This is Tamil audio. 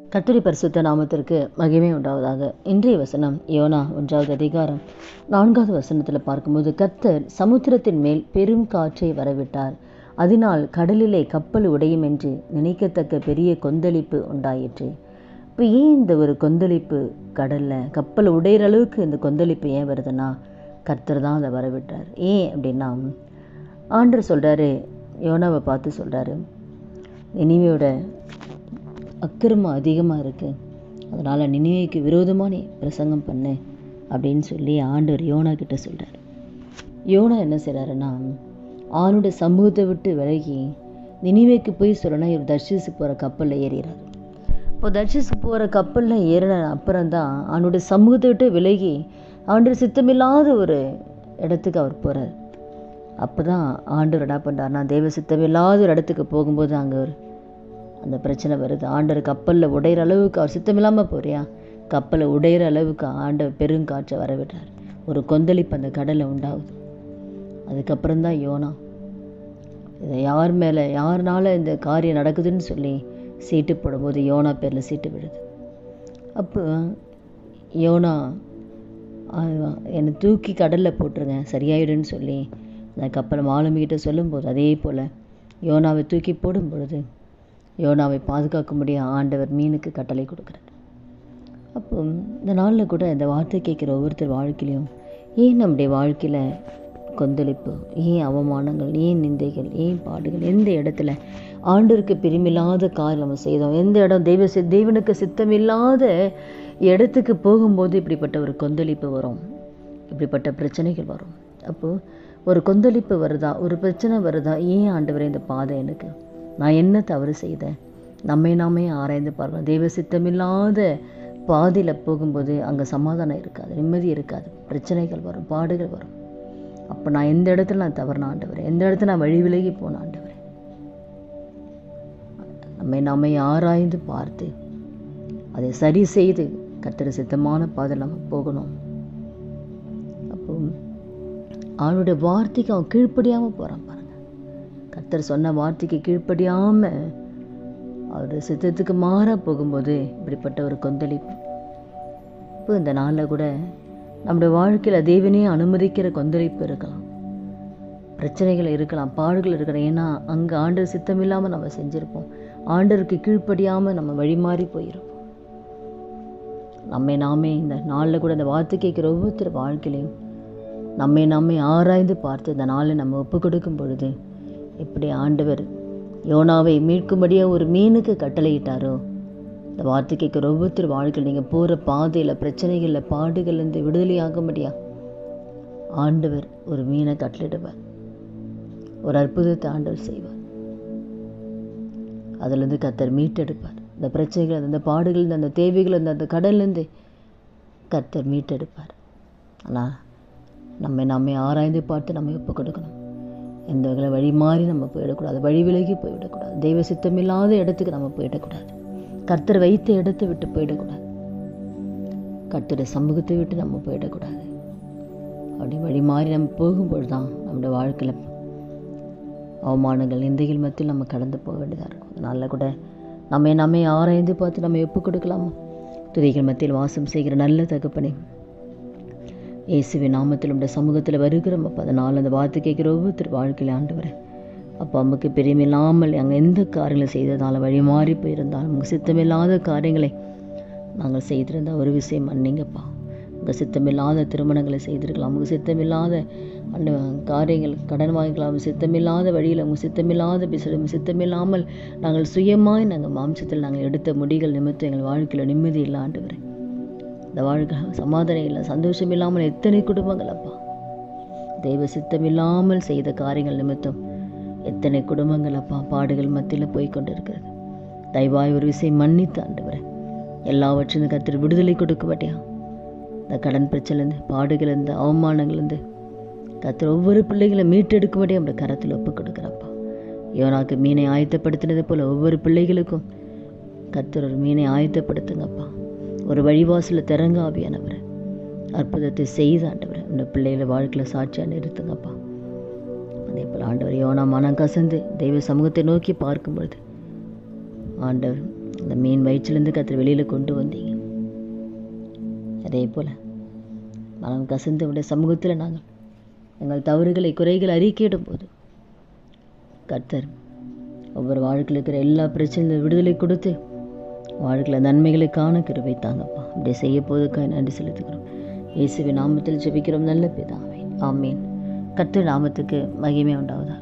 கர்த்தருடைய பரிசுத்த நாமத்திற்கு மகிமை உண்டாவதாக. இன்றைய வசனம் யோனா 1வது அதிகாரம் 4வது வசனத்தில் பார்க்கும்போது, கர்த்தர் சமுத்திரத்தின் மேல் பெரும் காற்றை வரவிட்டார், அதனால் கடலிலே கப்பல் உடையும் என்று நினைக்கத்தக்க பெரிய கொந்தளிப்பு உண்டாயிற்று. இப்போ ஏன் இந்த ஒரு கொந்தளிப்பு கடலில் கப்பல் உடையிற அளவுக்கு இந்த கொந்தளிப்பு ஏன் வருதுன்னா, கர்த்தர் தான் அதை வரவிட்டார். ஏன் அப்படின்னா, ஆண்டவர் சொல்கிறாரு, யோனாவை பார்த்து சொல்கிறாரு, நினிவேயோட அக்கிரமம் அதிகமாக இருக்குது, அதனால் நினிவேக்கு விரோதமாக நீ பிரசங்கம் பண்ணு அப்படின்னு சொல்லி ஆண்டவர் யோனா கிட்ட சொல்கிறார். யோனா என்ன செய்கிறாருன்னா, ஆணுடைய சமூகத்தை விட்டு விலகி நினிவேக்கு போய் சொல்லணும்னா இவர் தர்ஷீஸு போகிற கப்பலில் ஏறிறார். இப்போ தர்ஷீஸு போகிற கப்பலில் ஏறின அப்புறம்தான் அவனுடைய சமூகத்தை விட்டு விலகி ஆண்டவர் சித்தமில்லாத ஒரு இடத்துக்கு அவர் போகிறார். அப்போ தான் ஆண்டவர் என்ன பண்ணுறாருனா, தெய்வ சித்தமில்லாத ஒரு இடத்துக்கு போகும்போது அங்கே ஒரு அந்த பிரச்சனை வருது. ஆண்டவர் கப்பலில் உடையிற அளவுக்கு, அவர் சித்தமில்லாமல் போறியா, கப்பலை உடையிற அளவுக்கு ஆண்டவர் பெருங்காற்றை வரவிடுறார். ஒரு கொந்தளிப்பு அந்த கடலில் உண்டாகுது. அதுக்கப்புறம்தான் யோனா இதை யாருனால இந்த காரியம் நடக்குதுன்னு சொல்லி சீட்டு போடும்போது யோனா பேரில் சீட்டு விழுது. அப்போ யோனா என்னை தூக்கி கடலில் போட்டுருங்க சரியாயிடுன்னு சொல்லி அந்த கப்பலை மாலுமிகிட்ட சொல்லும்போது, அதே போல் யோனாவை தூக்கி போடும் பொழுது யோனாவை பாதுகாக்க முடிய ஆண்டவர் மீனுக்கு கட்டளை கொடுக்குறார். அப்போ இந்த நாளில் கூட இந்த வார்த்தை கேட்குற ஒவ்வொருத்தர் வாழ்க்கையிலையும் ஏன் நம்முடைய வாழ்க்கையில் கொந்தளிப்பு, ஏன் அவமானங்கள், ஏன் நிந்தைகள், ஏன் பாடுகள், எந்த இடத்துல ஆண்டவருக்கு பிரியமில்லாத காரியம் நம்ம செய்தோம், எந்த இடம் தேவனுக்கு சித்தமில்லாத இடத்துக்கு போகும்போது இப்படிப்பட்ட ஒரு கொந்தளிப்பு வரும், இப்படிப்பட்ட பிரச்சனைகள் வரும். அப்போது ஒரு கொந்தளிப்பு வருதா, ஒரு பிரச்சனை வருதா, ஏன் ஆண்டவரே இந்த பாதை எனக்கு, நான் என்ன தவறு செய்தேன், நாமே ஆராய்ந்து பார்க்கலாம். தெய்வ சித்தமில்லாத பாதையில் போகும்போது அங்கே சமாதானம் இருக்காது, நிம்மதி இருக்காது, பிரச்சனைகள் வரும், பாடுகள் வரும். அப்போ நான் எந்த இடத்துல நான் தவறுன ஆண்டவரே, எந்த இடத்துல நான் வழி விலகி போன ஆண்டவரே, நாமே ஆராய்ந்து பார்த்து அதை சரி செய்து கர்த்தர் சித்தமான பாதையில் நம்ம போகணும். அப்போ அவனுடைய வார்த்தைக்கு அவன் கீழ்ப்படியாமல் போகிறான் பாருங்க. கர்த்தர் சொன்ன வார்த்தைக்கு கீழ்ப்படியாமல் அவருடைய சித்தத்துக்கு மாற போகும்போது இப்படிப்பட்ட ஒரு கொந்தளிப்பு. இப்போ இந்த நாளில் கூட நம்முடைய வாழ்க்கையில் தேவனே அனுமதிக்கிற கொந்தளிப்பு இருக்கலாம், பிரச்சனைகள் இருக்கலாம், பாடுகள் இருக்கலாம். ஏன்னா அங்கே ஆண்டவர் சித்தம் இல்லாமல் நம்ம செஞ்சுருப்போம், ஆண்டவருக்கு கீழ்ப்படியாமல் நம்ம வழி மாறி போயிருப்போம். நாமே இந்த நாளில் கூட இந்த வார்த்தை கேட்குற ஒவ்வொருத்தர் வாழ்க்கையிலையும் நாமே ஆராய்ந்து பார்த்து இந்த நாளை நம்ம ஒப்பு கொடுக்கும் பொழுது எப்படி ஆண்டவர் யோனாவை மீட்கும்படியாக ஒரு மீனுக்கு கட்டளையிட்டாரோ, இந்த வார்த்தை கேட்குற ஒவ்வொருத்தர் வாழ்க்கையில் நீங்கள் போகிற பாதையில் பிரச்சனைகளில் பாடுகள்லேருந்து விடுதலையாகும்படியா ஆண்டவர் ஒரு மீனை கட்டளிடுவார், ஒரு அற்புதத்தை ஆண்டவர் செய்வார். அதுலேருந்து கர்த்தர் மீட்டெடுப்பார். இந்த பிரச்சனைகள், அந்த பாடுகள், அந்த தேவைகள், அந்த கடல்லேருந்து கர்த்தர் மீட்டெடுப்பார். ஆனால் நாமே ஆராய்ந்து பார்த்து நம்ம ஒப்பு கொடுக்கணும். எந்த வகையில் வழி மாறி நம்ம போயிடக்கூடாது, வழி விலகி போய்விடக்கூடாது, தெய்வ சித்தமில்லாத இடத்துக்கு நம்ம போயிடக்கூடாது, கர்த்தர் வைத்த இடத்தை விட்டு போயிடக்கூடாது, கர்த்தருடைய சமூகத்தை விட்டு நம்ம போயிடக்கூடாது. அப்படி வழி மாறி நம்ம போகும்பொழுது தான் நம்முடைய வாழ்க்கையில் அவமானங்கள், நிந்தைகள் மத்தியில் நம்ம கடந்து போக வேண்டியதாக இருக்கும். அதனால் கூட நாமே ஆராய்ந்து பார்த்து நம்ம ஒப்பு கொடுக்கலாமா? துதிகள் மத்தியில் வாசம் செய்கிற நல்ல தகப்பனே, இயேசுவின் நாமத்தில் உடைய சமூகத்தில் வருகிறோம் அப்போ. அதனால் அந்த வார்த்தை கேட்குற ஒவ்வொருத்தர் வாழ்க்கையில் ஆண்டவரே அப்போ அம்முக்கு பிரியமில்லாமல் அங்கே எந்த காரியங்களை செய்ததால் வழி மாறி போயிருந்தாலும், உங்கள் சித்தமில்லாத காரியங்களை நாங்கள் செய்திருந்தால் ஒரு விஷயம் மன்னிங்கப்பா. உங்கள் சித்தமில்லாத திருமணங்களை செய்திருக்கலாம், உங்கள் சித்தமில்லாத அந்த காரியங்கள், கடன் வாங்கிக்கலாம், உங்கள் சித்தமில்லாத வழியில், உங்கள் சித்தமில்லாத உங்கள் சித்தமில்லாமல் நாங்கள் சுயமாய் நாங்கள் மாம்சத்தில் நாங்கள் எடுத்த முடிகள் நிமித்தம் எங்கள் வாழ்க்கையில் நிம்மதி இல்லை ஆண்டவரே. இந்த வாழ்க்கை சமாதானம் இல்லை, சந்தோஷம் இல்லாமல் எத்தனை குடும்பங்கள் அப்பா, தெய்வ சித்தம் இல்லாமல் செய்த காரியங்கள் நிமித்தம் எத்தனை குடும்பங்கள் அப்பா பாடுகள் மத்தியில் போய்கொண்டு இருக்கிறது. தயவாய் ஒரு விஷயம் மன்னித்து ஆண்டவரே, எல்லாவற்றையும் கர்த்தர் விடுதலை கொடுக்க மாட்டியா, இந்த கடன் பிரச்சனைலேருந்து, பாடுகள்லேருந்து, அவமானங்கள்லேருந்து கர்த்தர் ஒவ்வொரு பிள்ளைகளை மீட்டெடுக்க மாட்டியா நம்முடைய கரத்தில் ஒப்பு கொடுக்குறப்பா. யோனாக்கு மீனை ஆயத்தப்படுத்தினது போல் ஒவ்வொரு பிள்ளைகளுக்கும் கர்த்தர் ஒரு மீனை ஆயத்தப்படுத்துங்கப்பா. ஒரு வழிவாசலில் திறங்க ஆவியானவரை அற்புதத்தை செய்து ஆண்டவரை இந்த பிள்ளைகளை வாழ்க்கையில் சாட்சியாக நிறுத்துங்கப்பா. அதே போல் ஆண்டவர் யோனா மனம் கசந்து தெய்வ சமூகத்தை நோக்கி பார்க்கும் பொழுது ஆண்டவர் அந்த மீன் வயிற்றிலேருந்து கர்த்தர் வெளியில் கொண்டு வந்தீங்க. அதே போல் மனம் கசந்தவுடைய சமூகத்தில் நாங்கள் எங்கள் தவறுகளை குறைகளை அறிக்கையிடும் போது கர்த்தர் ஒவ்வொரு வாழ்க்கையில் இருக்கிற எல்லா பிரச்சனையும் விடுதலை கொடுத்து வாழ்க்கையில நன்மைகளை காண கிருபை தாங்கப்பா. அப்படி செய்ய போதுக்காக நன்றி செலுத்துகிறோம். இயேசுவின் நாமத்தில் ஜெபிக்கிறோம் நல்ல பிதாவே, ஆமீன். கர்த்தர் நாமத்துக்கு மகிமை உண்டாவதாக.